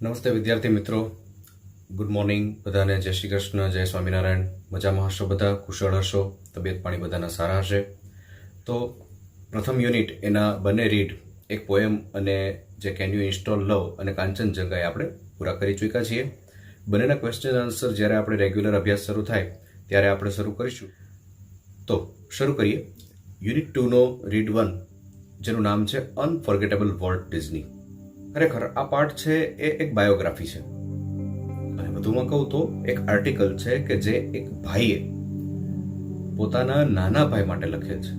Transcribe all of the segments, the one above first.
નમસ્તે વિદ્યાર્થી મિત્રો, ગુડ મોર્નિંગ બધાને. જય શ્રી કૃષ્ણ, જય સ્વામિનારાયણ. મજામાં હશો બધા, કુશળ હશો, તબિયત પાણી બધાના સારા હશે. તો પ્રથમ યુનિટ એના બંને રીડ, એક પોએમ અને જે કેન યુ ઇન્સ્ટોલ લવ અને કાંચનજંગા આપણે પૂરા કરી ચૂક્યા છીએ. બંનેના ક્વેશ્ચન આન્સર જ્યારે આપણે રેગ્યુલર અભ્યાસ શરૂ થાય ત્યારે આપણે શરૂ કરીશું. તો શરૂ કરીએ. યુનિટ 2નો રીડ 1, જેનું નામ છે અનફોર્ગેટેબલ વોલ્ટ ડિઝની. ખરેખર આ પાર્ટ છે એ એક બાયોગ્રાફી છે, અને વધુમાં કહું તો એક આર્ટિકલ છે કે જે એક ભાઈએ પોતાના નાના ભાઈ માટે લખેલ છે.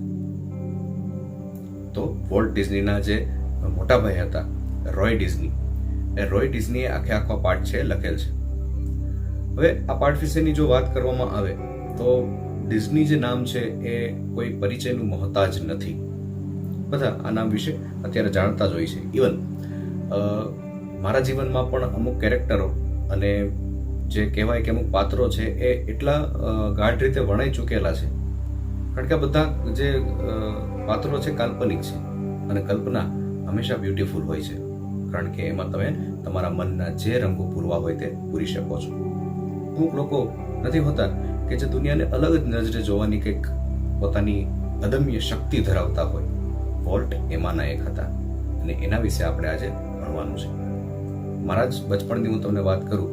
તો વોલ્ટ ડિઝનીના જે મોટા ભાઈ હતા રોય ડિઝની, એ રોય ડિઝનીએ આખો પાર્ટ છે લખેલ છે. હવે આ પાર્ટ વિશેની જો વાત કરવામાં આવે તો ડિઝની જે નામ છે એ કોઈ પરિચયનું મોહતાજ નથી. બધા આ નામ વિશે અત્યારે જાણતા જ હોય છે. ઇવન મારા જીવનમાં પણ અમુક કેરેક્ટરો અને જે કહેવાય કે અમુક પાત્રો છે એ એટલા ગાઢ રીતે વણાઈ ચૂકેલા છે, કારણ કે આ બધા જે પાત્રો છે કાલ્પનિક છે, અને કલ્પના હંમેશા બ્યુટીફુલ હોય છે, કારણ કે એમાં તમે તમારા મનના જે રંગો પૂરવા હોય તે પૂરી શકો છો. અમુક લોકો નથી હોતા કે જે દુનિયાને અલગ જ નજરે જોવાની કંઈક પોતાની અદમ્ય શક્તિ ધરાવતા હોય. વોલ્ટ એમાંના એક હતા, અને એના વિશે આપણે આજે ભણવાનું છે. મારા જ બચપણની હું તમને વાત કરું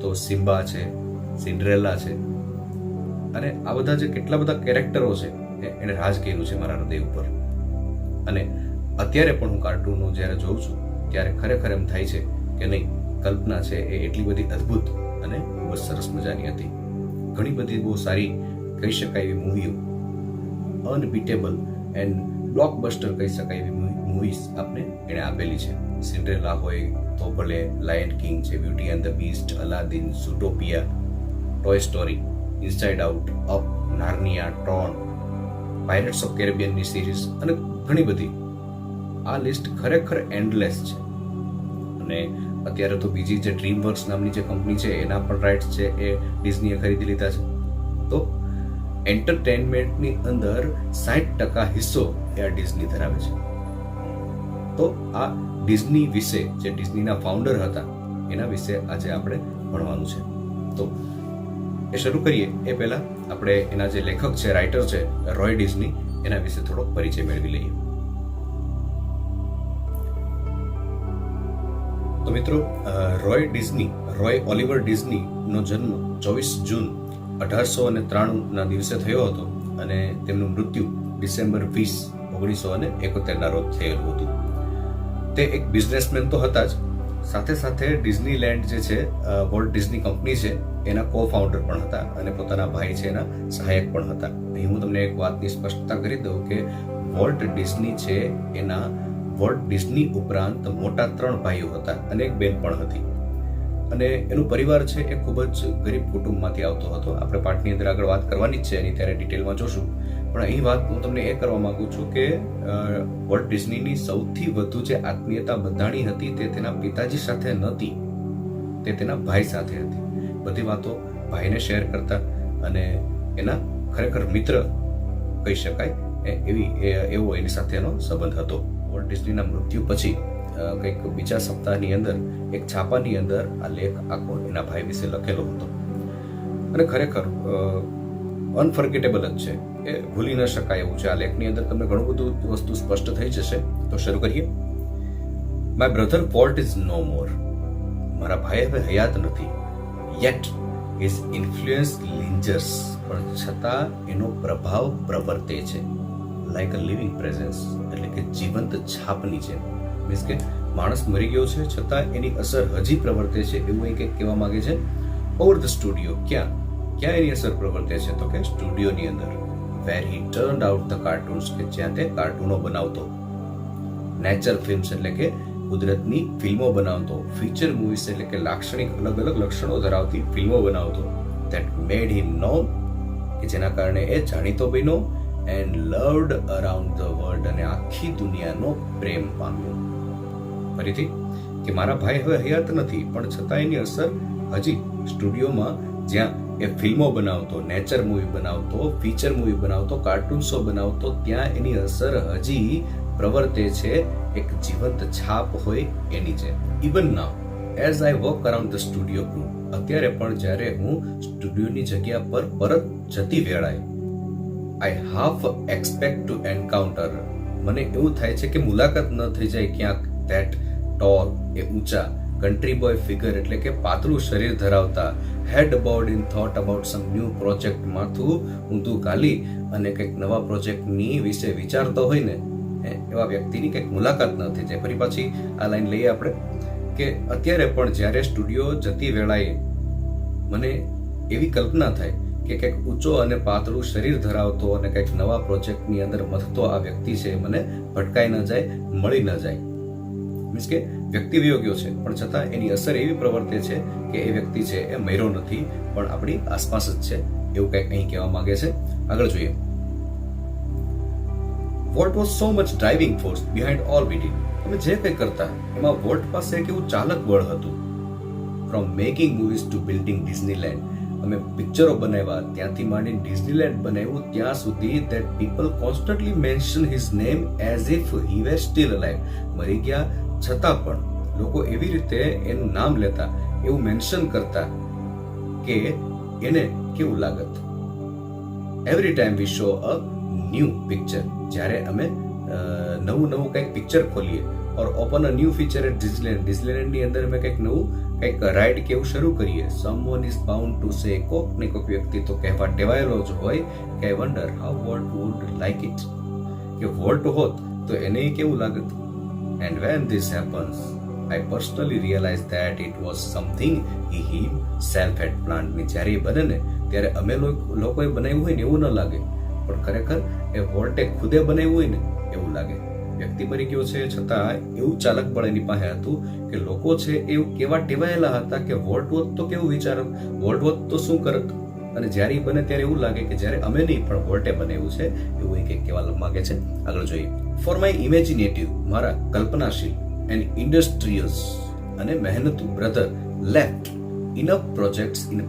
તો સિમ્બા છે, સિન્ડ્રેલા છે, અને આ બધા જે કેટલા બધા કેરેક્ટરો છે એને રાજ કર્યું છે મારા હૃદય ઉપર. અને અત્યારે પણ હું કાર્ટૂનો જ્યારે જોઉં છું ત્યારે ખરેખર એમ થાય છે કે નહીં, કલ્પના છે એ એટલી બધી અદ્ભુત અને ખૂબ જ સરસ મજાની હતી. ઘણી બધી બહુ સારી કહી શકાય એવી મૂવીઓ, અનબીટેબલ એન્ડ બ્લોકબસ્ટર કહી શકાય એવી મૂવીઝ આપણે એણે આપેલી છે. સિન્ડ્રેલા હોય તો ભલે, લાયન કિંગ છે, Beauty and the Beast, Aladdin, Zootopia, Toy Story, Inside Out, Up, Narnia, Tron, Pirates of કેરેબિયનની સિરીઝ અને ઘણી બધી. આ લિસ્ટ ખરેખર એન્ડલેસ છે. અને અત્યારે તો બીજી જે ડ્રીમ વર્ક્સ નામની જે કંપની છે એના પણ રાઇટ્સ છે એ ડિઝનીએ ખરીદી લીધા છે. તો એન્ટરટેનમેન્ટની અંદર 60% હિસ્સો એ આ ડિઝની ધરાવે છે. તો આ ડિઝની વિશે, જે ડિઝનીના ફાઉન્ડર હતા એના વિશે આજે આપણે ભણવાનું છે. તો એ શરૂ કરીએ એ પહેલા આપણે એના જે લેખક છે, રાઇટર છે રોય ડિઝની, એના વિશે થોડો પરિચય મેળવી લઈએ. તો મિત્રો, રોય ડિઝની, રોય ઓલિવર ડિઝનીનો જન્મ 24 જૂન 1893ના દિવસે થયો હતો, અને તેમનું મૃત્યુ ડિસેમ્બર 20, 1971ના રોજ થયેલું હતું. તે એક બિઝનેસમેન તો હતા જ, સાથે સાથે ડિઝનીલેન્ડ જે છે, વોલ્ટ ડિઝની કંપની છે, એના કો ફાઉન્ડર પણ હતા, અને પોતાના ભાઈ છે એના સહાયક પણ હતા. અહીં હું તમને એક વાતની સ્પષ્ટતા કરી દઉં કે વોલ્ટ ડિઝની છે એના વોલ્ટ ડિઝની ઉપરાંત મોટા 3 ભાઈઓ હતા અને એક બેન પણ હતી. અને એનું પરિવાર છે એ ખૂબ જ ગરીબ કુટુંબમાંથી આવતો હતો. આપણે પાઠની અંદર આગળ વાત કરવાની જ છે એની, ત્યારે ડિટેલમાં જોશું. પણ અહીં વાત હું તમને એ કરવા માંગુ છું કે વોલ્ટ ડિઝનીની સૌથી વધુ જે આત્મીયતા બંધાણી હતી તે તેના પિતાજી સાથે નહોતી, તે તેના ભાઈ સાથે હતી. બધી વાતો ભાઈને શેર કરતા, અને એના ખરેખર મિત્ર કહી શકાય એવો એની સાથેનો સંબંધ હતો. વોલ્ટ ડિઝનીના મૃત્યુ પછી કંઈક બીજા સપ્તાહની અંદર એક છાપાની અંદર આ લેખ આખો એના ભાઈ વિશે લખેલો હતો, અને ખરેખર અનફર્ગેટેબલ જ છે, એ ભૂલી ન શકાય એવું છે. આ લેખની અંદર તમને ઘણું બધું વસ્તુ સ્પષ્ટ થઈ જશે. તો શરૂ કરીએ. My brother Walt is no more. મારા ભાઈ હવે હયાત નથી. Yet his influence lingers. પણ છતાં એનો પ્રભાવ પ્રવર્તે છે. લાઈક અ લિવિંગ પ્રેઝન્સ, એટલે કે જીવંત છાપની જેમ. મીન્સ કે માણસ મરી ગયો છે છતાં એની અસર હજી પ્રવર્તે છે, એવું કંઈક કહેવા માંગે છે. Over the studio. ક્યાં એની અસર પ્રવર્તે છે? તો કે સ્ટુડિયોની અંદર. વેર હી ટર્ન્ડ આઉટ ધ કાર્ટૂન્સ, કે જ્યાં તે કાર્ટૂનો બનાવતો. નેચર ફિલ્મ્સ, એટલે કે કુદરતની ફિલ્મો બનાવતો. ફીચર મૂવીઝ, એટલે કે લાક્ષણિક અલગ અલગ લક્ષણો ધરાવતી ફિલ્મો બનાવતો. ધેટ મેડ હિમ નોન, કે જેના કારણે એ જાણીતો બન્યો. And loved around the world, અને આખી દુનિયાનો પ્રેમ પામ્યો. ફરીથી, કે મારા ભાઈ હવે હયાત નથી, પણ છતાં એની અસર હજી સ્ટુડિયોમાં, જ્યાં એ ફિલ્મો બનાવતો, નેચર મૂવી બનાવતો, ફીચર મૂવી બનાવતો, કાર્ટૂન શો બનાવતો, ત્યાં એની અસર હજી પ્રવર્તે છે, એક જીવંત છાપ હોય એની છે. Even now, as I walk around the studio room, અત્યારે પણ જ્યારે હું સ્ટુડિયોની જગ્યા પર પરત જતી વેળાએ આઈ હાફ એક્સપેક્ટ ટુ એન્કાઉન્ટર, મને એવું થાય છે કે મુલાકાત ન થઈ જાય ક્યાંક ધેટ ટોલ, એ ઊંચા કન્ટ્રી બોય ફિગર, એટલે કે પાતળું શરીર ધરાવતા, head bowed in thought about some new project, માથું ઊંધું ગાલી અને કંઈક નવા પ્રોજેક્ટની વિશે વિચારતો હોય ને એવા વ્યક્તિની કંઈક મુલાકાત ન થઈ જાય. ફરી પાછી આ લાઈન લઈએ આપણે કે અત્યારે પણ જ્યારે સ્ટુડિયો જતી વેળાએ મને એવી કલ્પના થાય કે કંઈક ઊંચો અને પાતળું શરીર ધરાવતો અને કંઈક નવા પ્રોજેક્ટની અંદર મથતો આ વ્યક્તિ છે મને ભટકાઈ ન જાય, મળી ન જાય. મીન્સ કે વ્યક્તિ વિયોગ્યો છે પણ છતાં એની અસર એવી પ્રવર્તે છે કે એ વ્યક્તિ છે એ મર્યો નથી પણ આપણી આસપાસ જ છે, એવું કંઈક અહીં કહેવા માંગે છે. આગળ જોઈએ. What was so much driving force behind all we did, અમે જે કંઈ કરતા એમાં વોટ પાસે કેવું ચાલક બળ હતું. From making movies to building Disneyland, અમે પિક્ચરો બનાવ્યા ત્યાંથી માંડીને ડિઝનીલેન્ડ બનાવ્યું ત્યાં સુધી that people constantly mention his name as if he were still alive, મરી ગયા છતાં પણ લોકો એવી રીતે એનું નામ લેતા, એવું મેન્શન કરતા કે એને કેવું લાગત. Every time we show a new picture, જ્યારે અમે નવું કંઈક પિક્ચર ખોલીએ or open a new feature at ડિઝનીલેન્ડની અંદર અમે કંઈક નવું કંઈક રાઇડ કે એવું શરૂ કરીએ, someone is bound to say, કોક ને કોક વ્યક્તિ તો કહેવા ટેવાયેલો જ હોય કે I wonder how Walt would like it, કે વોલ્ટ હોત તો એને કેવું લાગત. And when this happens I personally realize that it was something he himself had planned. ને જ્યારે એ બને ને ત્યારે અમે લોકોએ બનાવ્યું હોય ને એવું ન લાગે પણ ખરેખર એ વોલ્ટે ખુદે બનાવ્યું હોય ને એવું લાગે. વ્યક્તિ મરી ગયો છે છતાં એવું ચાલક બળ એની પાસે હતું કે લોકો છે એવું કેવા ટેવાયેલા હતા કે વોલ્ટ હોત તો કેવું વિચારત, વોલ્ટ હોત તો શું કરત, અને જ્યારે બને ત્યારે એવું લાગે કે જ્યારે અમે નહીં પણ વોલ્ટે બનાવ્યું છે એવું કંઈક કહેવા માંગે છે. આગળ જોઈએ. ફોર માય ઇમેજિનેટિવ, મારા કલ્પનાશીલ એન્ડ ઇન્ડસ્ટ્રીયસ અને મહેનતુ brother left enough projects in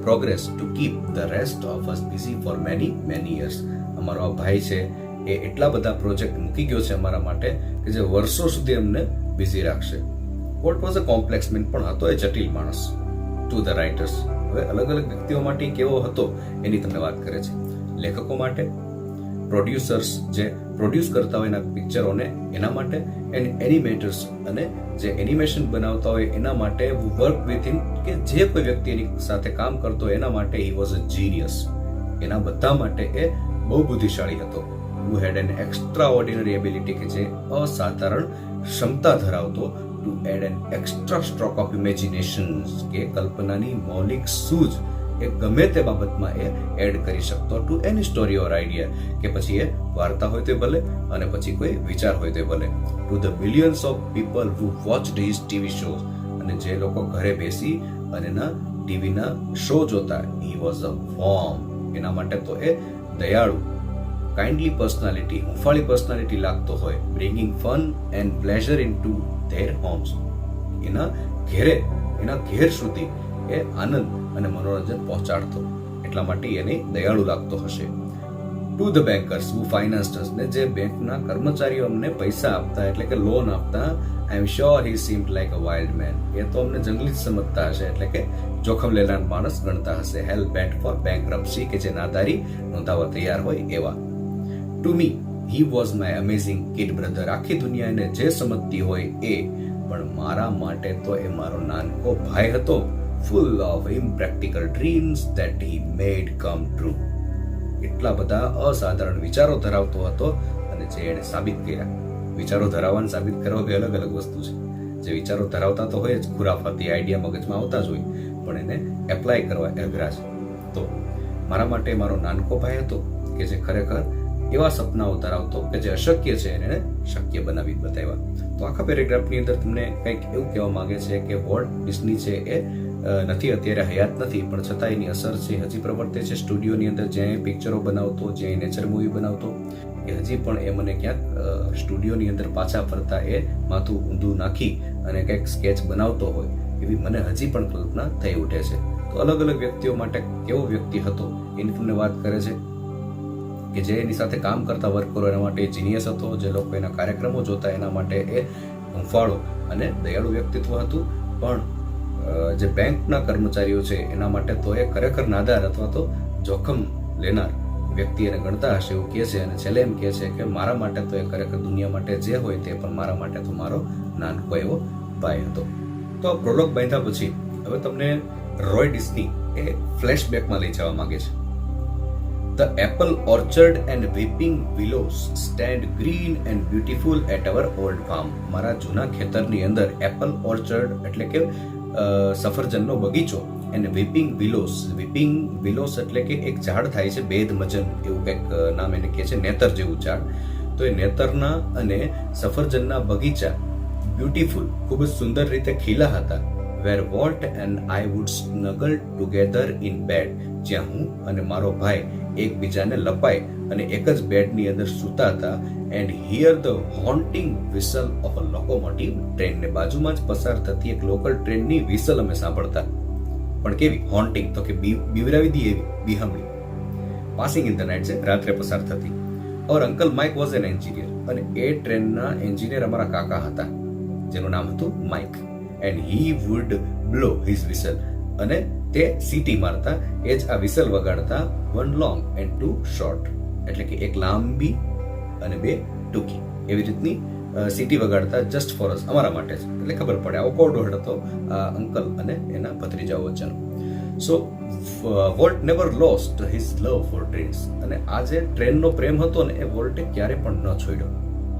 progress to keep the rest of us busy for many years. અમારો આ ભાઈ છે એ એટલા બધા પ્રોજેક્ટ મૂકી ગયો છે અમારા માટે કે જે વર્ષો સુધી અમને બિઝી રાખશે. What was a complex man, પણ હતો એ જટિલ માણસ. ટુ ધ રાઇટર્સ, હવે અલગ અલગ વ્યક્તિઓ માટે કેવો હતો એની તમને વાત કરે છે. લેખકો માટે, પ્રોડ્યુસર્સ જે પ્રોડ્યુસ કરતા હોય એના પિક્ચરોને એના માટે, એન્ડ એનિમેટર્સ અને જે એનિમેશન બનાવતા હોય એના માટે, વર્ક વિથ હિમ કે જે કોઈ વ્યક્તિ એની સાથે કામ કરતો હોય એના માટે હી વોઝ અ જીનિયસ. એના બધા માટે એ બહુ બુદ્ધિશાળી હતો. who had an extraordinary ability, કે જે અસાધારણ ક્ષમતા ધરાવતો, to add an extra stroke of imagination, કે કલ્પનાની મૌલિક સૂઝ એ ગમે તે બાબતમાં એ એડ કરી શકતો, ટુ એની સ્ટોરી ઓર આઈડિયા, કે પછી એ વાર્તા હોય તો ભલે અને પછી કોઈ વિચાર હોય તો ભલે. To the millions of people who watched his TV shows, અને જે લોકો ઘરે બેસી અને એના ટીવીના શો જોતા, હી વોઝ અ વોર્મ, એના માટે તો એ દયાળુ, કાઇન્ડલી પર્સનાલિટી, હુંફાળી પર્સનાલિટી લાગતો હોય, bringing fun and pleasure into their homes, એના ઘેર સુધી એ આનંદ અને મનોરંજન પહોંચાડતો, એટલા માટે એને દયાળુ લાગતો હશે. ટુ ધ બેન્કર્સ હુ ફાઇનાન્સ્ડ અસ, ને જે બેંકના કર્મચારીઓ અમને પૈસા આપતા એટલે કે લોન આપતા, I am sure he seemed like a wild man, એ તો અમને જંગલી જ સમજતા હશે, એટલે કે જોખમ લેનાર માણસ ગણતા હશે. હેલ બેન્ટ ફોર બેન્કરપ્સી, કે જે નાદારી નોંધાવવા તૈયાર હોય એવા. To me he was my amazing kid brother, આખી દુનિયાને જે સમજતી હોય એ, પણ મારા માટે તો એ મારો નાનકો ભાઈ હતો, full of impractical dreams that he made come true. એટલા બધા અસાધારણ વિચારો ધરાવતો હતો અને જે એને સાબિત કર્યા. વિચારો ધરાવવાનું સાબિત કરવા બે અલગ અલગ વસ્તુ છે. જે વિચારો ધરાવતા તો હોય જ, ખુરાફાતી આઈડિયા મગજમાં આવતા જ હોય, પણ એને એપ્લાય કરવા અઘરા છે. તો મારા માટે મારો નાનકો ભાઈ હતો કે જે ખરેખર એવા સપનાઓ ધરાવતો કે જે અશક્ય છે એને શક્ય બનાવી બતાવ્યા. તો આખા પેરેગ્રાફની અંદર તમને કંઈક એવું કહેવા માંગે છે કે વોલ્ટ ડિઝની છે એ નથી, અત્યારે હયાત નથી, પણ છતાં એની અસર છે હજી પ્રવર્તે છે સ્ટુડિયોની અંદર. જ્યાં પિક્ચરો બનાવતો, જ્યાં નેચર મૂવી બનાવતો, એ હજી પણ એ મને ક્યાંક સ્ટુડિયોની અંદર પાછા ફરતા એ માથું ઊંધું નાખી અને કંઈક સ્કેચ બનાવતો હોય એવી મને હજી પણ કલ્પના થઈ ઉઠે છે. તો અલગ અલગ વ્યક્તિઓ માટે કેવો વ્યક્તિ હતો એની તમને વાત કરે છે કે જે એની સાથે કામ કરતા વર્કરો એના માટે જીનિયસ હતો, જે લોકો એના કાર્યક્રમો જોતા એના માટે એ હુંફાળો અને દયાળુ વ્યક્તિત્વ હતું, પણ જે બેંકના કર્મચારીઓ છે એના માટે તો એ ખરેખર નાદાર અથવા તો જોખમ લેનાર વ્યક્તિ એને ગણતા હશે એવું કહે છે. અને છેલ્લે એમ કહે છે કે મારા માટે તો એ ખરેખર દુનિયા માટે જે હોય તે, પણ મારા માટે તો મારો નાનકો એવો ભાઈ હતો. તો આ પ્રોલોગ બાંધ્યા પછી હવે તમને રોય ડિસ્ની એ ફ્લેશબેકમાં લઈ જવા માંગે છે. The apple orchard and weeping willows stand green and beautiful at our old farm. મારા જૂના ખેતરની અંદર એપલ ઓર્ચર્ડ એટલે કે સફરજનનો બગીચો અને weeping willows એટલે કે એક ઝાડ થાય છે બેદ મજન એવું કંઈક નામ એને કહે છે, નેતર જેવું ઝાડ. તો એ નેતરના અને સફરજનના બગીચા બ્યુટીફુલ ખૂબ જ સુંદર રીતે ખીલા હતા. where Walt and I would snuggle together in bed. જ્યાં હું અને મારો ભાઈ એકબીજાને લપાઈ અને એક જ બેડની અંદર સૂતા હતા. And hear the haunting whistle of a locomotive train. ને બાજુમાં જ પસાર થતી એક લોકલ ટ્રેનની વિસલ અમે સાંભળતા. પણ કેવી હોન્ટિંગ? તો કે બીવરાવી દી એવી, બિહામણી. પાસિંગ ઇન ધ નાઇટ છે, રાત્રે પસાર થતી. Or uncle Mike was an engineer. અને એ ટ્રેનના એન્જિનિયર અમારા કાકા હતા જેનું નામ હતું Mike. And he would blow his whistle. અને તે સીટી મારતા, એ જ આ વિસલ વગાડતા. One long and two short એટલે કે એક લાંબી અને બે ટૂંકી એવી રીતની સીટી વગાડતા જસ્ટ ફોર અસ, અમારા માટે જ. એટલે ખબર પડે આવો કોડ હતો આ અંકલ અને એના ભત્રીજાઓ વચ્ચેનો. So Walt never lost his love for trains. અને આ જે ટ્રેનનો પ્રેમ હતો ને એ વોલ્ટે ક્યારે પણ ન છોડ્યો.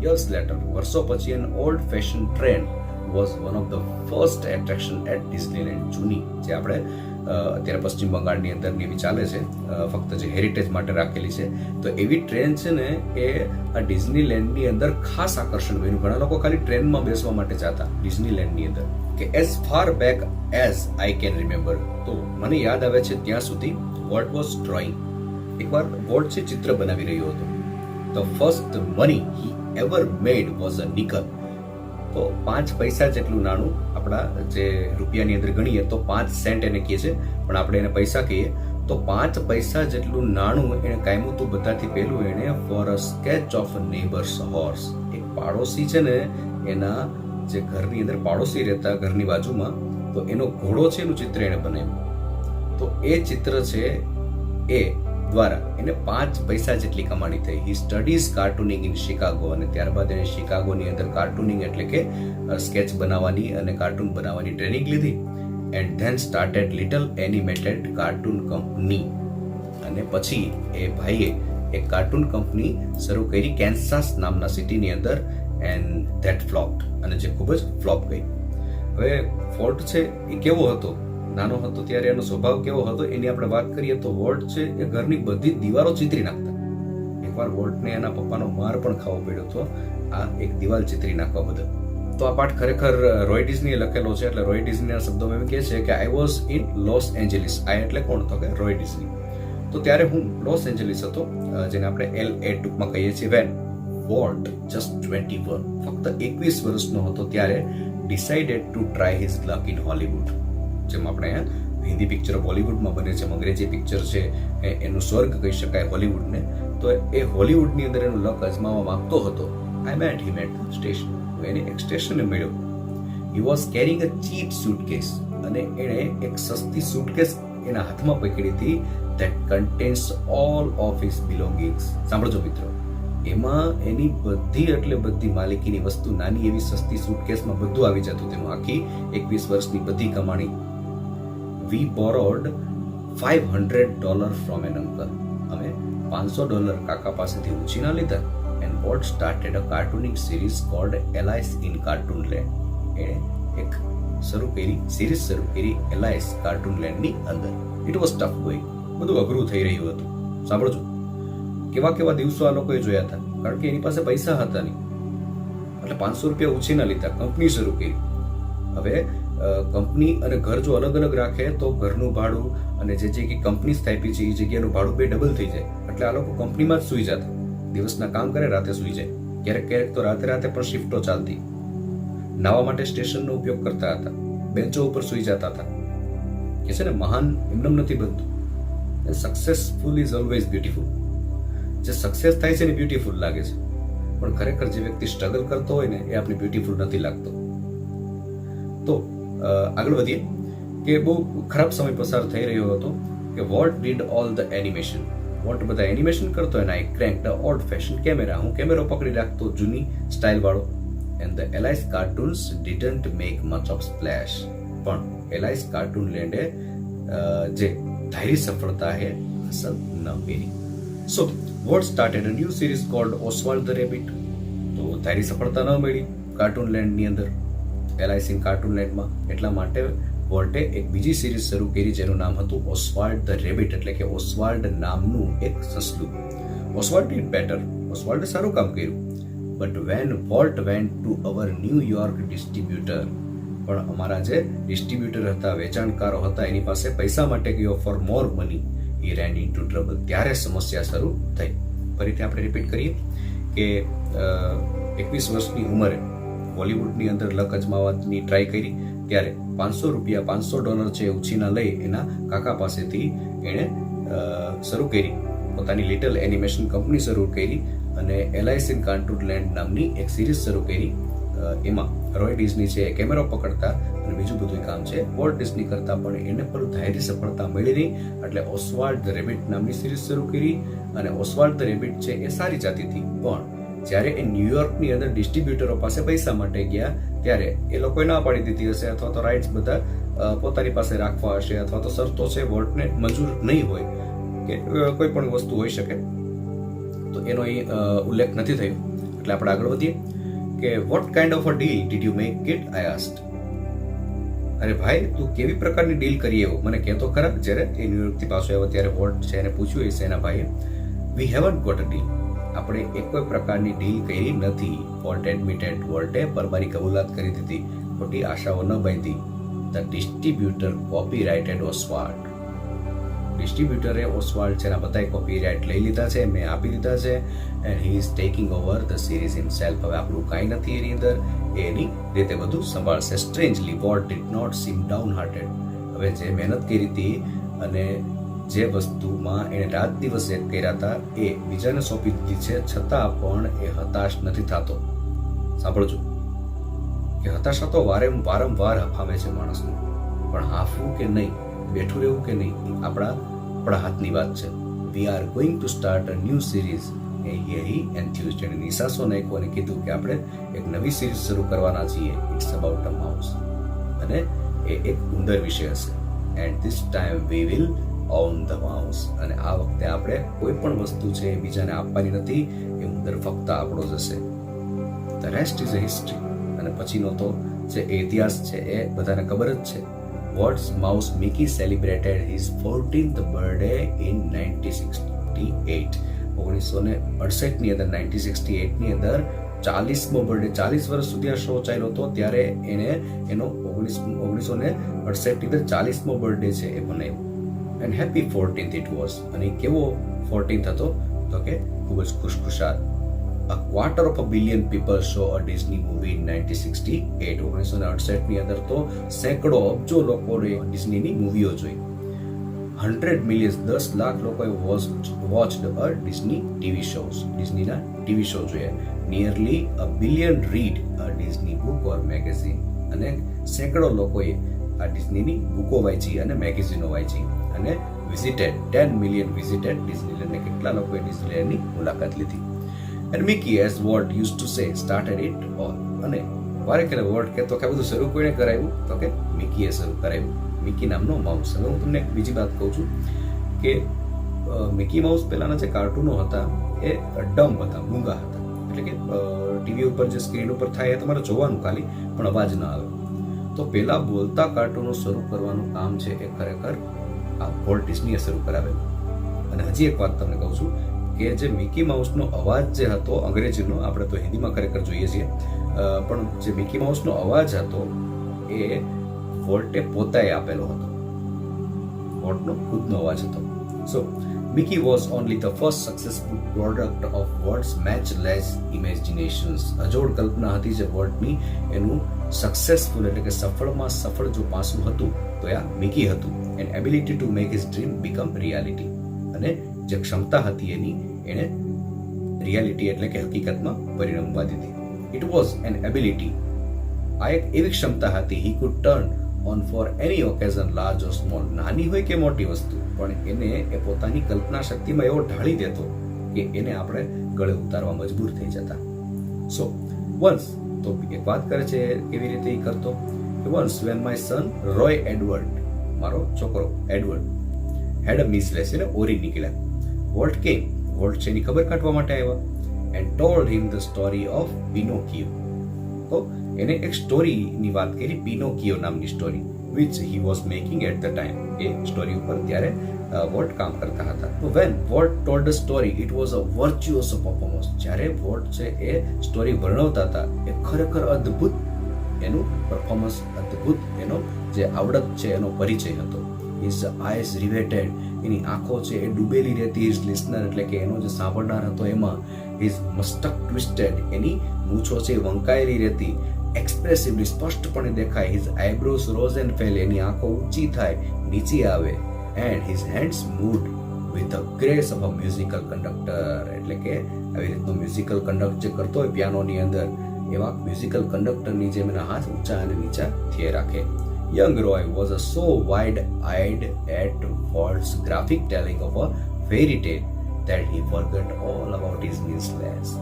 યર્સ લેટર, વર્ષો પછી, an old fashion train was one of the first attraction at Disneyland. જૂની જે આપણે અત્યારે પશ્ચિમ બંગાળની અંદરની એવી ચાલે છે, ફક્ત જે હેરિટેજ માટે રાખેલી છે, તો એવી ટ્રેન છે ને એ આ ડિઝનીલેન્ડની અંદર ખાસ આકર્ષણ બન્યું. ઘણા લોકો ખાલી ટ્રેનમાં બેસવા માટે જતા ડિઝનીલેન્ડની અંદર. કે as far back as I can remember. તો મને યાદ આવે છે ત્યાં સુધી વોલ્ટ વોઝ ડ્રોઈંગ. એકવાર વોલ્ટ છે ચિત્ર બનાવી રહ્યો હતો. The first money he ever made was a nickel. તો 5 પૈસા જેટલું નાણું, આપણા જે રૂપિયાની અંદર ગણીએ તો 5 સેન્ટ એને કહે છે, પણ આપણે એને પૈસા કહીએ. તો 5 પૈસા જેટલું નાણું એને કાયમું તું બધાથી પહેલું એને for a sketch of neighbours horse. એક પાડોશી છે ને એના જે ઘરની અંદર પાડોશી રહેતા ઘરની બાજુમાં, તો એનો ઘોડો છે એનું ચિત્ર એને બનાવ્યું. તો એ ચિત્ર છે એ દ્વારા એને 5 પૈસા જેટલી કમાણી થઈ. He studies કાર્ટૂનિંગ in Chicago. અને ત્યારબાદ એને શિકાગોની અંદર કાર્ટૂનિંગ એટલે કે સ્કેચ બનાવવાની અને કાર્ટૂન બનાવવાની ટ્રેનિંગ લીધી. And then started little animated cartoon company. અને પછી એ ભાઈએ એક કાર્ટૂન કંપની શરૂ કરી કેન્સાસ નામના સિટીની અંદર. And that flopped. અને જે ખૂબ જ ફ્લોપ ગઈ. હવે વોલ્ટ છે એ કેવો હતો? નાનો હતો ત્યારે એનો સ્વભાવ કેવો હતો એની આપણે વાત કરીએ તો વોલ્ટ છે એ ઘરની બધી દિવાલો ચીતરી નાખતા. એકવાર વોલ્ટને એના પપ્પાનો માર પણ ખાવો પડ્યો હતો આ એક દિવાલ ચીતરી નાખવા બદલ. તો આ પાઠ ખરેખર રોય ડિઝનીએ લખેલો છે. એટલે રોય ડિઝનીના શબ્દોમાં એમ કહે છે કે I was in Los Angeles. આ એટલે કોણ? તો કે રોય ડિઝની. તો ત્યારે હું લોસ એન્જલિસ હતો, જેને આપણે LA ટૂંકમાં કહીએ છીએ. વેન વોલ્ટ જસ્ટ 21, ફક્ત 21 વર્ષનો હતો ત્યારે decided to try his luck in Hollywood. જેમ આપણે હિન્દી પિક્ચરો બોલિવૂડમાં બને છે, અંગ્રેજી પિક્ચર છે એનું સ્વર્ગ કહી શકાય હોલીવુડને. તો એ હોલીવુડની અંદર એનું લક અજમાવવા માંગતો હતો. I met him at station. એને એક સ્ટેશને મળ્યો. He was carrying a cheap suitcase. અને એણે એક સસ્તી સૂટકેસ એના હાથમાં પકડી હતી. That contains all of his belongings. સાંભળજો મિત્રો, એમાં એની બધી એટલે બધી માલિકીની વસ્તુ, નાની એવી સસ્તી સૂટકેસમાં બધું આવી જતું. તેમાં આખી 21 વર્ષની બધી કમાણી. We borrowed $500 from an uncle. અમે $500 કાકા પાસેથી ઉછીના લીધા. And Walt started a cartooning series called Alice in Cartoonland. એણે એક સિરીઝ શરૂ કરી એલાઇસ કાર્ટૂનલેન્ડની અંદર. It was tough going. બધું અઘરું થઈ રહ્યું હતું. સાંભળજો, કેવા કેવા દિવસો આ લોકોએ જોયા હતા, કારણ કે એની પાસે પૈસા હતા નહીં. એટલે $500 ઉછીના લીધા, કંપની શરૂ કરી. હવે કંપની અને ઘર જો અલગ અલગ રાખે તો ઘરનું ભાડું અને જે જગ્યાએ કંપની સ્થાપી છે એ જગ્યાનું ભાડું 2 ડબલ થઈ જાય. એટલે આ લોકો કંપનીમાં જ સૂઈ જતા. દિવસના કામ કરે, રાતે સૂઈ જાય. ક્યારેક ક્યારેક તો રાતે પણ શિફ્ટો ચાલતી. નાવા માટે સ્ટેશનનો ઉપયોગ કરતા હતા. બેન્ચો ઉપર સૂઈ જતા હતા. કે છે ને, મહાન એમનેમ નથી બનતું. Successful is always beautiful. જે સક્સેસ થાય છે ને બ્યુટીફુલ લાગે છે, પણ ખરેખર જે વ્યક્તિ સ્ટ્રગલ કરતો હોય ને એ આપણે બ્યુટીફુલ નથી લાગતો. તો આગળ વધીએ કે બહુ ખરાબ સમય પસાર થઈ રહ્યો હતો કે Walt did all the animation. Walt બધા એનિમેશન કરતો એના એક crank the old fashion camera. હું કેમેરો પકડી રાખતો જૂની સ્ટાઇલ વાળો. And the Alice cartoons didn't make much of splash. પણ એલાઇસ કાર્ટૂન લેન્ડે જે ધારી સફળતા હે હાંસલ ન કરી. So Walt started a new series called Oswald the Rabbit. તો ધારી સફળતા ન મળી કાર્ટૂન લેન્ડની અંદર, એલાઇસ ઇન કાર્ટૂન લેન્ડમાં. એટલા માટે વોલ્ટે એક બીજી સિરીઝ શરૂ કરી જેનું નામ હતું ઓસ્વાલ્ડ ધ રેબિટ, એટલે કે ઓસ્વાલ્ડ નામનું એક સસલું. ઓસ્વાલ્ડ ડીડ બેટર. ઓસ્વાલ્ડે સારું કામ કર્યું. But when volt went to our New York distributor, પણ અમારા જે ડિસ્ટ્રીબ્યુટર હતા, વેચાણકારો હતા, એની પાસે પૈસા માટે ગયો for more money. He ran into trouble. ત્યારે સમસ્યા શરૂ થઈ. ફરીથી આપણે રિપીટ કરીએ કે 21 વર્ષની ઉંમરે બોલિવૂડની અંદર લક અજમાવવાની ટ્રાય કરી ત્યારે $500 છે ઉછીના લઈ એના કાકા પાસેથી એણે શરૂ કરી પોતાની લિટલ એનિમેશન કંપની શરૂ કરી અને એલાઇસ ઇન કાર્ટૂન લેન્ડ નામની એક સિરીઝ શરૂ કરી. એમાં રોય ડિઝની છે કેમેરો પકડતા અને બીજું બધું કામ છે વોલ્ટ ડિઝની કરતા, પણ એને પર ધારી સફળતા મળી નહીં. એટલે ઓસ્વાલ્ડ ધ રેબિટ નામની સિરીઝ શરૂ કરી અને ઓસ્વાલ્ડ ધ રેબિટ છે એ સારી જાતિથી, પણ જ્યારે એ ન્યુયોર્કની અંદર ડિસ્ટ્રીબ્યુટરો પાસે પૈસા માટે ગયા ત્યારે એ લોકોએ ના પાડી દીધી હશે, અથવા તો રાઇટ્સ બધા પોતાની પાસે રાખવા હશે, અથવા તો શરતો છે વોલ્ટને મંજૂર નહીં હોય કે કોઈ પણ વસ્તુ હોઈ શકે, તો એનો અહીં ઉલ્લેખ નથી થયો. એટલે આપણે આગળ વધીએ કે what kind of a deal did you make it, I asked. અરે ભાઈ તું કેવી પ્રકારની ડીલ કરી એવું મને કહેતો ખરા. જ્યારે એ ન્યુયોર્કથી પાછો આવ્યો ત્યારે વોલ્ટ છે એને પૂછ્યું હશે એના ભાઈએ. વી હેવન્ટ ગોટ અ ડીલ. આપણે એક કોઈ પ્રકારની ડીલ કરી નથી. Volt admitted. વોલ્ટે પરબારી કબૂલાત કરી દીધી, ખોટી આશાઓ ન બાંધી. The distributor કોપીરાઇટેડ ઓસ્વાલ્ડ. ડિસ્ટ્રીબ્યુટરે ઓસ્વાલ્ડ છે એના બધાય કોપીરાઇટ લઈ લીધા છે, મેં આપી દીધા છે. And he is taking over the series himself. હવે આપણું કાંઈ નથી એની અંદર, એની રીતે બધું સંભાળશે. Strangely Walt did not seem downhearted. હવે જે મહેનત કરી હતી અને જે વસ્તુમાં એણે રાત દિવસ એક કર્યા હતા એ બીજાને સોંપી દીધી છે, છતાં પણ એ હતાશ નથી થતો. સાંભળજો કે હતાશા તો વારંવાર હફામે છે માણસને, પણ હાફવું કે નહીં, બેઠું રહેવું કે નહીં, આપણા હાથની વાત છે. We are going to start a new series. એ એન્થ્યુઝડ એને નિશાસો નાખ્યો અને કીધું કે આપણે એક નવી સિરીઝ શરૂ કરવાના છીએ. It's about a mouse. અને એ એક ઉંદર વિશે હશે. And this time we will on the mouse. અને આ વખતે આપણે કોઈ પણ વસ્તુ છે એ બીજાને આપવાની નથી, એ ઉંદર ફક્ત આપણો જ હશે. The rest is a history. અને પછીનો તો જે ઇતિહાસ છે એ બધાને ખબર જ છે. What's mouse Mickey celebrated his 14th birthday in 1968. 1968ની અંદર 1968ની અંદર 40મો બર્થડે, 40 વર્ષ સુધી આ શો ચાલ્યો હતો ત્યારે એને એનો 1968ની અંદર 40મો બર્થડે છે એ બનાવ્યો. And happy 14th it was. અને કેવો 14th હતો તો કે ખૂબ જ ખુશખુશાલ. A quarter of a billion people saw a Disney movie in 1968. 1968ની અંદર તો સેંકડો અબજો લોકોએ ડિઝનીની મૂવીઓ જોઈ. 100 million 10 લાખ લોકોએ watched a Disney TV shows. ડિઝનીના ટીવી શો જોયા. Nearly a billion read a Disney book or magazine. અને સેંકડો લોકોએ આ ડિઝનીની બુકો વાંચી અને મેગેઝિનો વાંચી. અને વિઝિટેડ 10 million વિઝિટેડ ડિઝનીલેન્ડ. કેટલા લોકોએ ડિઝનીલેન્ડની મુલાકાત લીધી. And Mickey, as Walt used to say, started it all. અને વારે કે વોલ્ટ કહેતો કે બધું શરૂ કોઈને કરાવ્યું તો કે મિકીએ શરૂ કરાવ્યું. મિકી નામનો માઉસ. હવે હું તમને એક બીજી વાત કહું છું કે મિકી માઉસ પહેલાના જે કાર્ટૂનો હતા એ ડમ્બ હતા, મૂંગા હતા. એટલે કે ટીવી ઉપર જે સ્ક્રીન ઉપર થાય એ તમારે જોવાનું ખાલી, પણ અવાજ ન આવે. તો પહેલા બોલતા કાર્ટૂનો શરૂ કરવાનું કામ છે એ ખરેખર આ વોલ્ટ ડિઝનીએ શરૂ કરાવેલું. અને હજી એક વાત તમને કહું છું કે જે મિકી માઉસનો અવાજ જે હતો અંગ્રેજીનો, આપણે તો હિન્દીમાં ખરેખર જોઈએ છીએ, પણ જે મિકી માઉસનો અવાજ હતો એ વોલ્ટે પોતાએ આપેલો હતો. વોલ્ટનો ખુદનો અવાજ હતો. So Mickey was only the first successful product of Walt's matchless imaginations. અજોડ કલ્પના હતી જે વોલ્ટની, એનું સક્સેસફુલ એટલે કે સફળમાં સફળ જો પાસું હતું તો આ મિકી હતું. And ability to make his dream become reality. અને જે ક્ષમતા હતી એની એણે રિયાલિટી એટલે કે હકીકતમાં પરિણમવા દીધી. It was an ability. આ એક એવી ક્ષમતા હતી. He could turn on for any occasion large or small, નાની હોય કે મોટી વસ્તુ, પણ એને એ પોતાની કલ્પના શક્તિમાં એવો ઢાળી દેતો કે એને આપણે ગળે ઉતારવા મજબૂર થઈ જતા. સો વન્સ, તો એક વાત કરે છે કેવી રીતે એ કરતો કે once when my son Roy Edward, મારો છોકરો એડવર્ડ, હેડ અ મિસલેસ, એને ઓરી નીકળ્યા. વોલ્ટ કેમ, વોલ્ટ છે એની ખબર કાઢવા માટે આવ્યા. And told him the story of Pinocchio, તો એને એક સ્ટોરીની વાત કરી, પિનોકિયો નામની story, which he was making at the time. એ સ્ટોરી ઉપર ત્યારે વોલ્ટ કામ કરતા હતા. તો when Walt told the story it was a virtuous performance. જ્યારે વોલ્ટ છે એ સ્ટોરી વર્ણવતા હતા એ ખરેખર અદ્ભુત એનું પરફોર્મન્સ, અદ્ભુત એનો જે આવડત છે એનો પરિચય હતો. હિઝ આઈઝ રિવેટેડ, એની આંખો છે એ ડૂબેલી રહેતી. હિઝ લિસનર એટલે કે એનો જે સાંભળનાર હતો એમાં. હિઝ મસ્ટક ટ્વિસ્ટેડ, એની મૂછો છે વંકાયેલી રહેતી. એક્સપ્રેસિવલી, સ્પષ્ટપણે દેખાય. His eyebrows rose and fell, એની આંખો ઊંચી થાય, નીચી આવે. And his hands moved with the grace of a musical conductor, એટલે કે આવી રીતનો મ્યુઝિકલ કંડક્ટ જે કરતો હોય પિયાનોની અંદર, એવા મ્યુઝિકલ કંડક્ટરની જેમ એના હાથ ઊંચા અને નીચા થયે રાખે. Young Roy was so wide-eyed at Walt's graphic telling of a fairy tale that he forgot all about his mistress.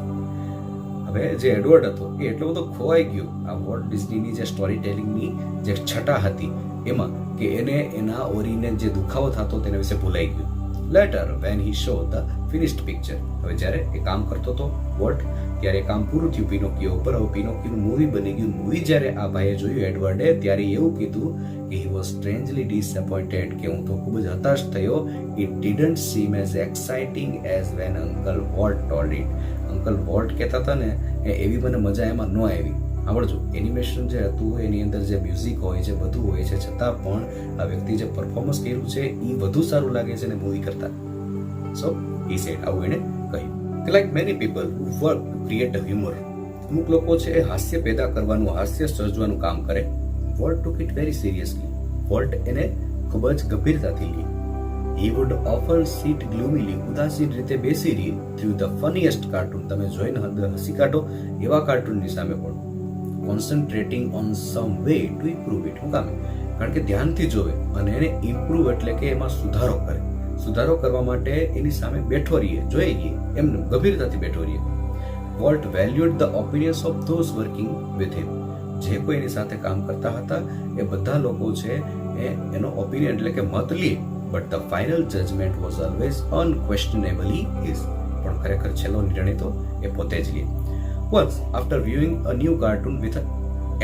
હવે જે એડવર્ડ હતો એ એટલો બધો ખોવાઈ ગયો આ વોલ્ટ ડિઝનીની જે સ્ટોરી ટેલિંગની જે છટા હતી એમાં, કે એને એના ઓરીને જે દુખાવો થતો તેના વિશે ભૂલાઈ ગયું. Letter when he show the finished picture, હવે જ્યારે એ કામ કરતો હતો વોલ્ટ, ત્યારે એ કામ પૂરું થયું પિનોકિયો ઉપર. હવે પિનોકિયોનું મૂવી બની ગયું. મૂવી જ્યારે આ ભાઈએ જોયું એડવર્ડે, ત્યારે એવું કીધું કે હી વોઝ સ્ટ્રેન્જલી ડિસઅપોઇન્ટેડ, કે હું તો ખૂબ જ હતાશ થયો. It didn't seem as exciting as when uncle Walt told it. Uncle Walt કહેતા હતા ને એવી મને મજા એમાં ન આવી. આવડજો, એનિમેશન જે હતું એની અંદર જે મ્યુઝિક હોય છે, બધું હોય છે, છતાં પણ આ વ્યક્તિ જે પરફોર્મન્સ કર્યું છે એ વધુ સારું લાગે છે ને મૂવી કરતા. સો હી સેડ, આવું એને કહ્યું. Like many people who work to create a humour, અમુક લોકો છે એ હાસ્ય પેદા કરવાનું, હાસ્ય સર્જવાનું કામ કરે. Volt took it very seriously, volt એને ખૂબ જ ગંભીરતાથી લી. He would often sit gloomily, ઉદાસીન રીતે બેસી રહી, through the funniest cartoon, તમે જોઈને હસી કાઢો એવા કાર્ટૂનની સામે પણ. Concentrating on some way to improve it, શું કામ? કારણ કે ધ્યાનથી જોવે અને એને ઇમ્પ્રૂવ એટલે કે એમાં સુધારો કરે. સુધારો કરવા માટે એની સામે બેઠો રહીએ, જોઈ રહીએ, એમને ગંભીરતાથી બેઠો રહીએ. Volt valued the opinions of those working with him, જે કોઈ એની સાથે કામ કરતા હતા એ બધા લોકો છે એનો ઓપિનિયન એટલે કે મત લે. But the final judgment was always unquestionably his, પણ ખરેખર છેલ્લો નિર્ણય તો એ પોતે જ લે. Once after viewing a new cartoon with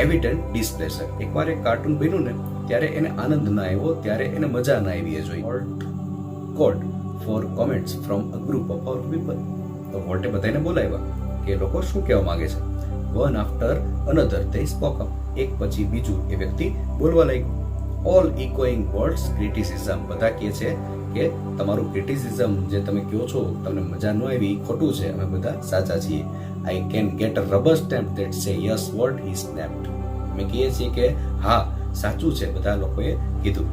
evident displeasure, એકવાર એક કાર્ટૂન બન્યું ને ત્યારે એને આનંદ ના આવ્યો, ત્યારે એને મજા ના આવી એ જોઈ. Walt called for comments from a group of our people, તો વોલ્ટે બધાને બોલાવ્યા કે લોકો શું કહેવા માંગે છે. One after another they spoke up, એક પછી બીજું એ વ્યક્તિ બોલવા લાગ્યું. ઓલ ઇકોઈંગ વોલ્ટ્સ ક્રિટિસિઝમ, બધા કહે છે કે તમારું ક્રિટિસિઝમ જે તમે કહો છો તમને મજા ન આવી ખોટું છે, અમે બધા સાચા છીએ. I can get a rubber stamp that say yes Walt he snapped, અમે કહીએ છીએ કે હા સાચું છે, બધા લોકોએ કીધું.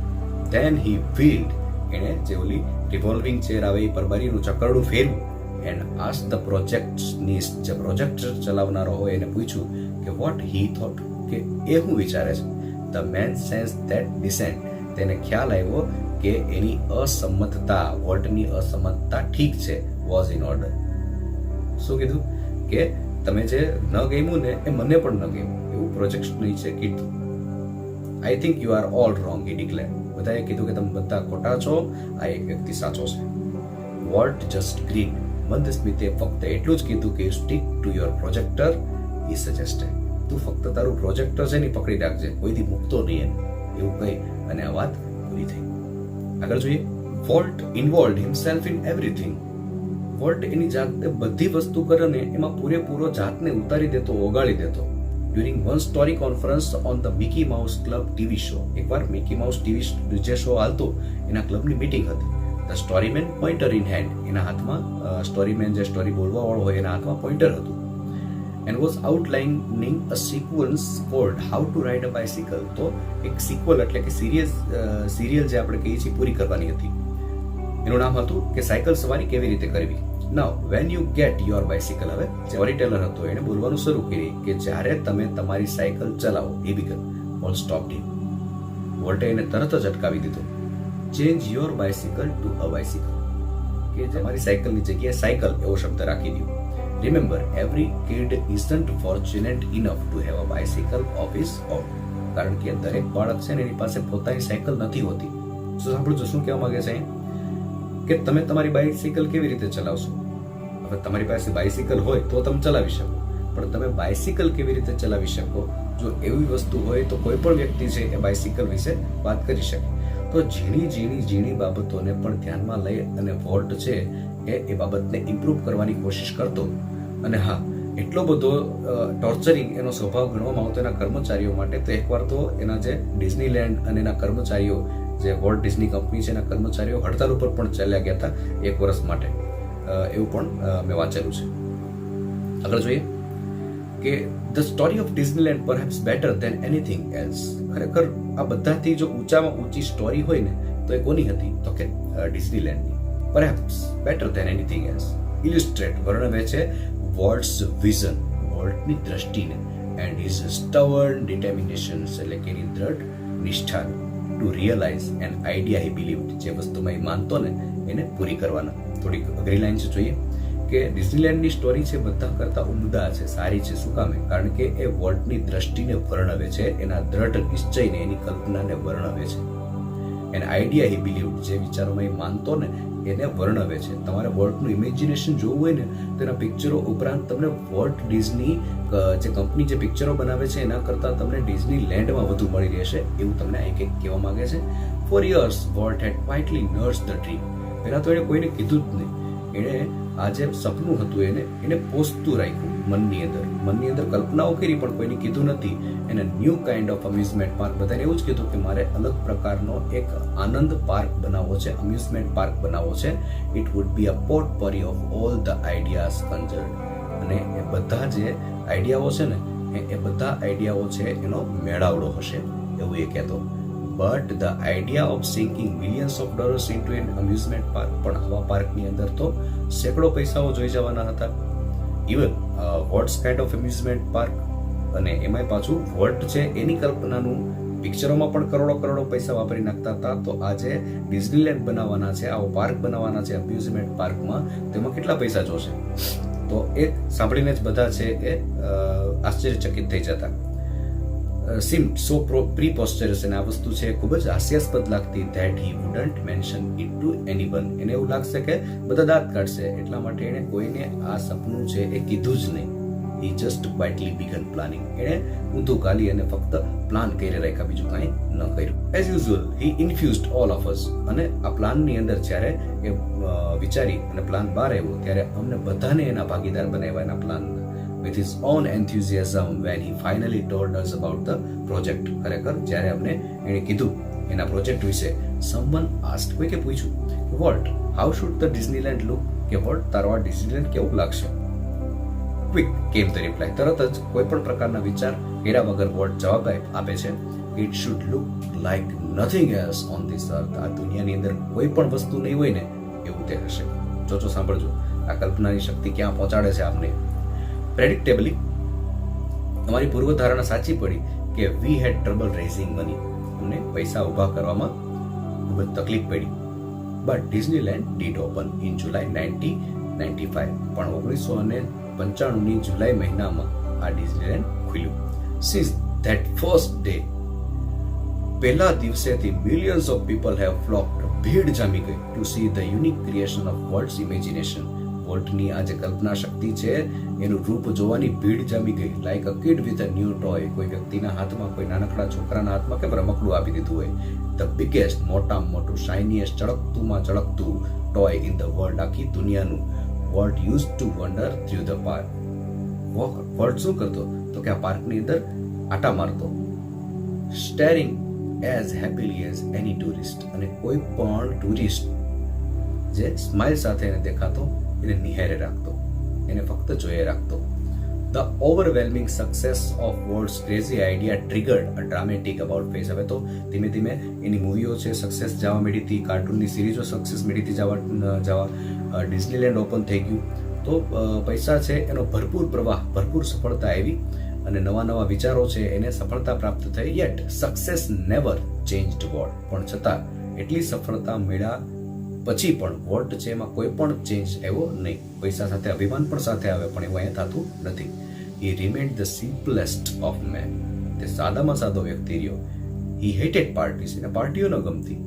ધેન હી વ્હીલ્ડ, એણે જે ઓલી રિવોલ્વિંગ ચેર આવે એ પરબારીનું ચકરડું ફેરવું. એન્ડ આસ્ક ધ પ્રોજેક્ટની, જે પ્રોજેક્ટ ચલાવનારો હોય એને પૂછ્યું કે વોટ હી થોટ, કે એ શું વિચારે છે. The man sense that descent, તેને ખ્યાલ આવ્યો કે એની અસંમતતા, વોલ્ટની અસંમતતા ઠીક છે, વોઝ ઇન ઓર્ડર. શું કીધું કે તમે જે ન ગમ્યું ને એ મને પણ ન ગમ્યું, એવું પ્રોજેક્ટની છે કીધું. I think you are all wrong, he declare, બધાએ કીધું કે તમે બધા ખોટા છો, આ એક વ્યક્તિ સાચો છે. વોલ્ટ જસ્ટ ગ્રીન, મંદ સ્મિતે ફક્ત એટલું જ કીધું કે stick to your projector, he suggested, તું ફક્ત તારું પ્રોજેક્ટર છે ને પકડી રાખજે, કોઈથી મૂકતો નહીં એવું કહી અને આ વાત પૂરી થઈ. આગળ જોઈએ. Walt involved himself in everything, Walt એની જાતે બધી વસ્તુ કરે ને એમાં પૂરેપૂરો જાતને ઉતારી દેતો, ઓગાળી દેતો. During one story conference on the Mickey mouse club TV show, એકવાર મિકી માઉસ ટીવી જે શો હાલતો એના ક્લબની મીટિંગ હતી. ધ સ્ટોરીમેન પોઇન્ટર ઇન હેન્ડ, એના હાથમાં સ્ટોરીમેન જે સ્ટોરી બોલવા વાળો હોય એના હાથમાં પોઇન્ટર હતું. And was outlining a sequence called how to ride a bicycle, તો એક સિક્વલ એટલે કે સિરિયલ જે આપણે કહીએ છીએ પૂરી કરવાની હતી. એનું નામ હતું કે સાયકલ સવારી કેવી રીતે કરવી. Now when you get your bicycle, હવે સ્ટોરી ટેલર હતો એને બોલવાનું શરૂ કરી કે જ્યારે તમે તમારી સાયકલ ચલાવો, એ બિગન ઓલ સ્ટોપ હિમ. વોલ્ટે એને તરત જ અટકાવી દીધો. Change your bicycle to a bicycle, કે જે તમારી સાયકલની જગ્યાએ સાયકલ એવો શબ્દ રાખી દો. Remember, every kid isn't fortunate enough to have a bicycle of his own. કારણ કે દરેક બાળક છે ને એની પાસે પોતાની સાયકલ નથી હોતી. શું સાંભળજો શું કહેવા માંગે છે કે તમે તમારી બાયસિકલ કેવી રીતે ચલાવશો? હવે તમારી પાસે બાયસિકલ હોય તો તમે ચલાવી શકો, પણ તમે બાયસિકલ કેવી રીતે ચલાવી શકો? જો એવી વસ્તુ હોય તો કોઈ પણ વ્યક્તિ છે એ બાયસિકલ વિશે વાત કરી શકે. તો ઝીણી બાબતોને પણ ધ્યાનમાં લઈ અને વોલ્ટ છે એ બાબતને ઇમ્પ્રૂવ કરવાની કોશિશ કરતો. અને હા, એટલો બધો ટોર્ચરિંગ એનો સ્વભાવ ગણવામાં આવતો એના કર્મચારીઓ માટે. તો એકવાર તો એના જે ડિઝનીલેન્ડ અને એના કર્મચારીઓ, જે વોલ્ટ ડિઝની કંપની છે એના કર્મચારીઓ હડતાલ ઉપર પણ ચાલ્યા ગયા હતા 1 વર્ષ માટે. એવું પણ મેં વાંચેલું છે. આગળ જોઈએ કે the story of Disneyland perhaps better than anything else. ખરેખર આ બધાથી જો ઊંચામાં ઊંચી સ્ટોરી હોય ને તો એ કોની હતી? તો કે ડિઝનીલેન્ડની. Perhaps better than anything else illustrate વર્ણવે છે વોલ્ટ્સ વિઝન, વોલ્ટની દ્રષ્ટિને, એન્ડ હિઝ સ્ટબર્ન ડિટર્મિનેશન્સ, એટલે કે એની દ્રઢ નિષ્ઠાને, two realise an idea he believed, જે વસ્તુમાં એ માનતો ને એને પૂરી કરવાના. થોડીક અઘરી લાઈન છે, જોઈએ કે ડિઝનીલેન્ડની સ્ટોરી છે બધા કરતાં ઉમદા છે, સારી છે. શું કામે? કારણ કે એ વોલ્ટની દ્રષ્ટિને વર્ણવે છે, એના દ્રઢ નિશ્ચયને, એની કલ્પનાને વર્ણવે છે. એન આઈડિયા હી બિલીવ્ડ, જે વિચારોમાં એ માનતો ને એને વર્ણવે છે. તમારે વોલ્ટનું ઇમેજિનેશન જોવું હોય ને તો એના પિક્ચરો ઉપરાંત તમને વોલ્ટ ડિઝની જે કંપની જે પિક્ચરો બનાવે છે એના કરતાં તમને ડિઝનીલેન્ડમાં વધુ મળી રહેશે, એવું તમને અહીં કંઈક કહેવા માંગે છે. For years Walt had quietly nurse the dream. પહેલાં તો એને કોઈને કીધું જ નહીં. એણે આ જે સપનું હતું એને પોષતું રાખ્યું મનની અંદર કલ્પનાઓ કરી, પણ કોઈને કીધું નથી. એને new kind of amusement park, બધાને એવું જ કીધું કે મારે અલગ પ્રકારનો એક આનંદ પાર્ક બનાવવો છે, અમ્યુઝમેન્ટ પાર્ક બનાવવો છે. It would be a potpourri of all the ideas conjured. અને એ બધા જે આઈડિયાઓ છે ને એ બધા આઈડિયાઓ છે એનો મેળાવડો હશે, એવું એ કહેતો. But the idea of sinking millions of dollars into an amusement park, પણ આવા પાર્કની અંદર તો સેંકડો પૈસાઓ જોઈ જવાના હતા. Even what's kind of amusement park, અને એમાંય પાછું વોલ્ટ છે એની કલ્પનાનું પિક્ચરોમાં પણ કરોડો પૈસા વાપરી નાખતા હતા. તો આજે ડિઝનીલેન્ડ બનાવવાના છે, આવો પાર્ક બનાવવાના છે અમ્યુઝમેન્ટ પાર્કમાં, તેમાં કેટલા પૈસા જોશે? તો એ સાંભળીને જ બધા છે એ આશ્ચર્યચકિત થઈ જતા. સીમ સો પ્રીપોસ્ચરસ, અને આ વસ્તુ છે ખૂબ જ હાસ્યાસ્પદ લાગતી. That he wouldn't mention it to anyone. એને એવું લાગશે કે બધા દાંત કાઢશે, એટલા માટે એણે કોઈને આ સપનું છે એ કીધું જ નહીં. હી જસ્ટ ક્વાઇટલી બિગન પ્લાનિંગ. એણે ઊંધું ગાલી અને ફક્ત પ્લાન કરી રાખ્યા, બીજું કાંઈ ન કર્યું. As usual he infused all of us. અને આ પ્લાનની અંદર જ્યારે એ વિચારી અને પ્લાન બહાર આવ્યો ત્યારે અમને બધાને એના ભાગીદાર બનાવ્યા એના પ્લાનના. with his own enthusiasm when he finally told us about the project. ખરેખર જ્યારે અમને એણે કીધું એના પ્રોજેક્ટ વિશે, someone asked, કોઈકે પૂછ્યું, volt, how should the Disneyland look? કે વોલ્ટ, તારો આ ડિઝનીલેન્ડ કેવું લાગશે? ક્વિક કેમ ધ રિપ્લાય. તરત જ કોઈ પણ પ્રકારના વિચાર કર્યા વગર વોલ્ટ જવાબ આપે છે, it should look like nothing else on this અર્થ. આ દુનિયાની અંદર કોઈ પણ વસ્તુ નહીં હોય ને એવું તે હશે. જોજો, સાંભળજો, આ કલ્પનાની શક્તિ ક્યાં પહોંચાડે છે આપને. પ્રેડિક્ટેબલી અમારી પૂર્વધારણા સાચી પડી કે we had trouble raising money. અમને પૈસા ઊભા કરવામાં ખૂબ જ તકલીફ પડી. But Disneyland did open in July 1995. પણ 1995ની જુલાઈ મહિનામાં આ ડિઝનીલેન્ડ ખુલ્યું. સિન્સ ધેટ ફર્સ્ટ ડે, પહેલા દિવસેથી millions of people have flocked. ભીડ જામી ગઈ to see the unique creation of Walt's imagination. વોલ્ટની આ જે કલ્પના શક્તિ છે એનું રૂપ જોવાની ભીડ જામી ગઈ. Like a kid with a new toy. કોઈ વ્યક્તિના હાથમાં, કોઈ નાનકડા છોકરાના હાથમાં કે રમકડું આપી દીધું હોય. ધ બિગેસ્ટ, મોટામાં મોટું, શાઇનીએસ્ટ, ચળકતું ટોય ઇન ધ વર્લ્ડ. આખી દુનિયાનું. Volt use to wonder through the park. Volt શું કરતો? તો કે આ પાર્કની અંદર આટા મારતો, સ્ટેરિંગ એઝ હેપીલી એઝ એની ટુરિસ્ટ. અને કોઈ પણ ટુરિસ્ટ જે સ્માઇલ સાથે એને દેખાતો એને નિહારે રાખતો, એને ફક્ત જોઈએ રાખતો. The overwhelming success of Walt's crazy idea triggered a dramatic about face. હવે તો ધીમે ધીમે એની મૂવીઓ છે સક્સેસ જવા મળી હતી, કાર્ટૂનની સિરીઝો સક્સેસ મળી હતી જવા, ડિઝનીલેન્ડ ઓપન થઈ ગયું. તો પૈસા છે એનો ભરપૂર પ્રવાહ, ભરપૂર સફળતા આવી અને નવા નવા વિચારો છે એને સફળતા પ્રાપ્ત થઈ. Yet success never changed what. પણ છતાં એટલી સફળતા મળ્યા પછી પણ વોટ છે એમાં કોઈ પણ ચેન્જ આવ્યો નહીં. પૈસા સાથે અભિમાન પણ સાથે આવે પણ એવું અહીંયા થતું નથી. He remained the simplest of men. તે સાદામાં સાદો વ્યક્તિ રહ્યો. He hated parties. એને પાર્ટીઓ ન ગમતી.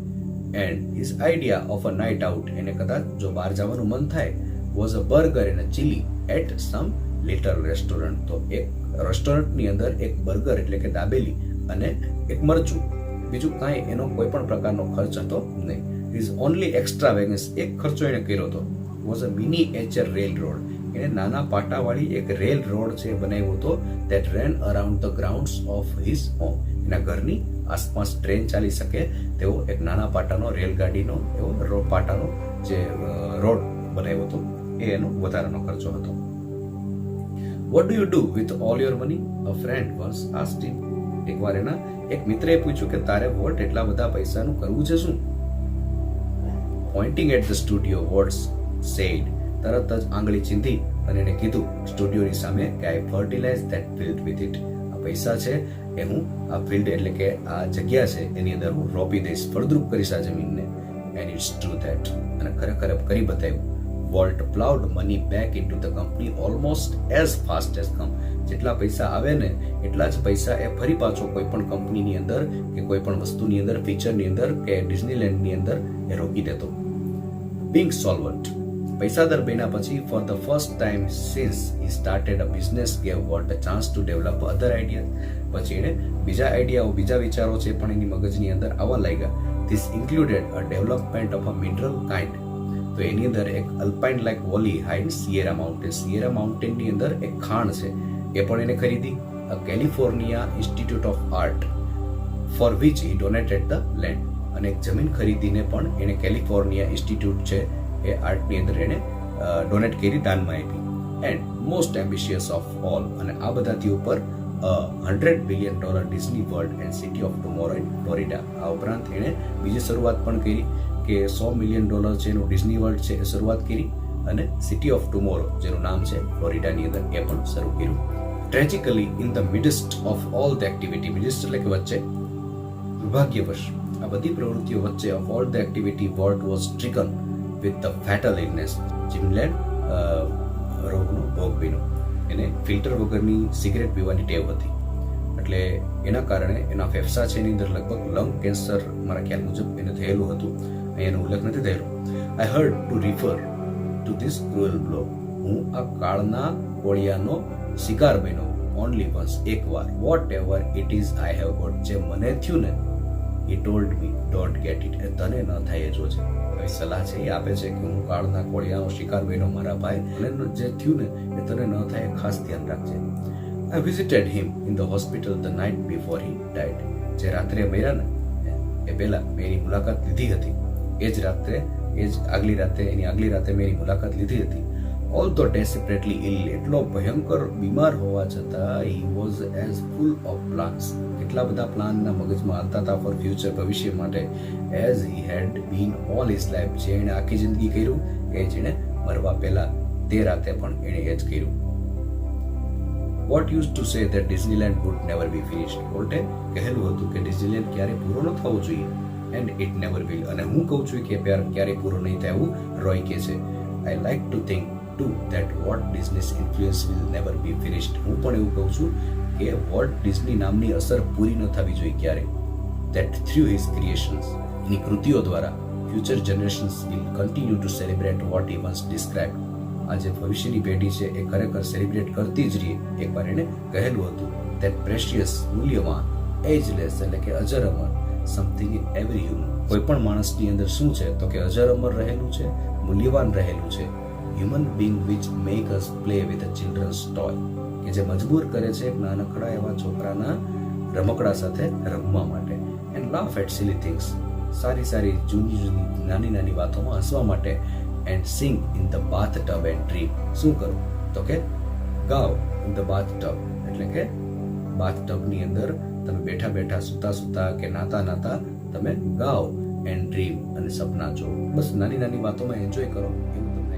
And his idea of a night out, એને કદાચ જો બહાર જવાનું મન થાય, was a burger and a chilli at some little restaurant. તો એક રેસ્ટોરન્ટની અંદર એક બર્ગર એટલે કે દાબેલી અને એક મરચું, બીજું કાંઈ એનો કોઈ પણ પ્રકારનો ખર્ચ હતો નહીં. ઇઝ ઓનલી એક્સ્ટ્રા વેગન્સ, એક ખર્ચો એને કર્યો હતો. Was a miniature rail road. એને નાના પાટાવાળી એક રેલ રોડ છે બનાવ્યો હતો. That rain around the grounds of his home. એના ઘરની આસપાસ ટ્રેન ચાલી શકે તેવો એક નાના પાટાનો રેલગાડીનો એવો પાટાનો જે રોડ બનાવ્યો હતો, એ એનો વધારાનો ખર્ચો હતો. What do you do with all your money? A friend once asked him. એકવાર એના એક મિત્રએ પૂછ્યું કે તારે વોટ એટલા બધા પૈસાનું કરવું છે શું? Pointing at the studio, what's said. તરત જ આંગળી ચીંધી અને એને કીધું સ્ટુડિયોની સામે કે I fertilize that field with it. આ પૈસા છે એ હું આ ફિલ્ડ એટલે કે આ જગ્યા છે એની અંદર હું રોપી દઈશ, ફળદ્રુપ કરીશ આ જમીનને. And it's true that. અને ખરેખર કરી બતાવ્યું. Walt ploughed money back into the company almost as fast as come. જેટલા પૈસા આવે ને એટલા જ પૈસા એ ફરી પાછો કોઈ પણ કંપનીની અંદર કે કોઈ પણ વસ્તુની અંદર, ફીચરની અંદર કે ડિઝનીલેન્ડની અંદર એ રોકી દેતો. Bing solvent. પૈસાદાર બન્યા પછી for the first time since he started a business gave what a chance to develop other idea. પછી એને બીજા આઈડિયાઓ, બીજા વિચારો છે પણ એની મગજની અંદર આવવા લાગ્યા. This included a development of a mineral kind. તો એની અંદર એક alpine like valley hide Sierra mountain. Sierra માઉન્ટેનની અંદર એક ખાણ છે એ પણ એને ખરીદી. A California institute of art for which he donated the land. અને એક જમીન ખરીદીને પણ એને કેલિફોર્નિયા ઇન્સ્ટિટ્યૂટ છે એ આર્ટની અંદર એને ડોનેટ કરી, દાનમાં આપી. And most ambitious of all. અને આ બધાથી ઉપર $100 billion Disney world and city of tomorrow in Florida. આ ઉપરાંત એણે બીજી શરૂઆત પણ કરી કે $100 million જેનું ડિઝની વર્લ્ડ છે એ શરૂઆત કરી અને સિટી ઓફ ટુમોરો જેનું નામ છે ફ્લોરિડાની અંદર એ પણ શરૂ કર્યું. Tragically in the midst of all the activity. Midst એટલે કે વચ્ચે, દુર્ભાગ્યવશ આ બધી પ્રવૃત્તિઓ વચ્ચે of all the activity what was stricken with the fatal illness. જીમલેન્ડ રોગનો ભોગ બન્યો. એને ફિલ્ટર વગરની સિગરેટ પીવાની ટેવ હતી. એટલે એના કારણે એના ફેફસા છે એની અંદર લગભગ લંગ કેન્સર મારા ખ્યાલ મુજબ એને થયેલું હતું. એનો ઉલ્લેખ નથી થયેલો. I heard to refer to this cruel blow. હું આ કાળના કોળિયાનો શિકાર બન્યો ઓનલી વન્સ, એકવાર. Whatever it is I have got. જે મને થયું ને he told me don't get it. એ તને ન થાય એ જોજે. એ સલાહ છે એ આપે છે કે હું કાળના કોળિયાનો શિકાર બન્યો મારા ભાઈ, અને જે થયું ને એ તને ન થાય એ ખાસ ધ્યાન રાખજે. I visited him in the hospital the night before he died. જે રાત્રે મર્યા ને એ પહેલા મેં એની મુલાકાત લીધી હતી. એની આગલી રાતે મેં એની મુલાકાત લીધી હતી. Although desperately ill, એટલો ભયંકર બીમાર હોવા છતાં he was as full of plans. કેટલા બધા પ્લાનના મગજમાં આવતા હતા ફોર ફ્યુચર, ભવિષ્ય માટે, as he had been all his life. જે એણે આખી જિંદગી કર્યું એ જ એણે મરવા પહેલા તે રાતે પણ એણે એ જ કર્યું. What used to say that Disneyland would never be finished. વોલ્ટે કહેલું હતું કે ડિઝનીલેન્ડ ક્યારે પૂરો ન થવો જોઈએ, and it never will. અને હું કહું છું કે ક્યારે પૂરો નહીં થાય એવું રોય કે છે. I like to think too that Walt Disney's influence will never be finished. હું પણ એવું કહું છું કે વોલ્ટ ડિઝની નામની અસર પૂરી ન થવી જોઈએ ક્યારે. That through his creations, એની કૃતિઓ દ્વારા future generations will continue to celebrate what he once described. આજે ભવિષ્યની પેઢી છે એ ખરેખર સેલિબ્રેટ કરતી જ રહીએ. એકવાર એને કહેલું હતું that precious, મૂલ્યવાન, ageless એટલે કે અજર અમર, something in every human. કોઈ પણ માણસની અંદર શું છે તો કે અજર અમર રહેલું છે, મૂલ્યવાન રહેલું છે. Human being which make us play with a children's toy. કે જે મજબૂર કરે છે નાનકડા એવા છોકરાના રમકડા સાથે રમવા માટે. And laugh at silly things. સારી જૂની નાની વાતોમાં હસવા માટે. And sing in the bathtub and dream. શું કરું તો કે ગાઓ ઇન ધ બાથ ટબ, એટલે કે બાથ ટબની અંદર તમે બેઠા સુતા કે નાતા તમે ગાઓ એન્ડ ડ્રીમ અને સપના જો. બસ નાની વાતોમાં એન્જોય કરો એવું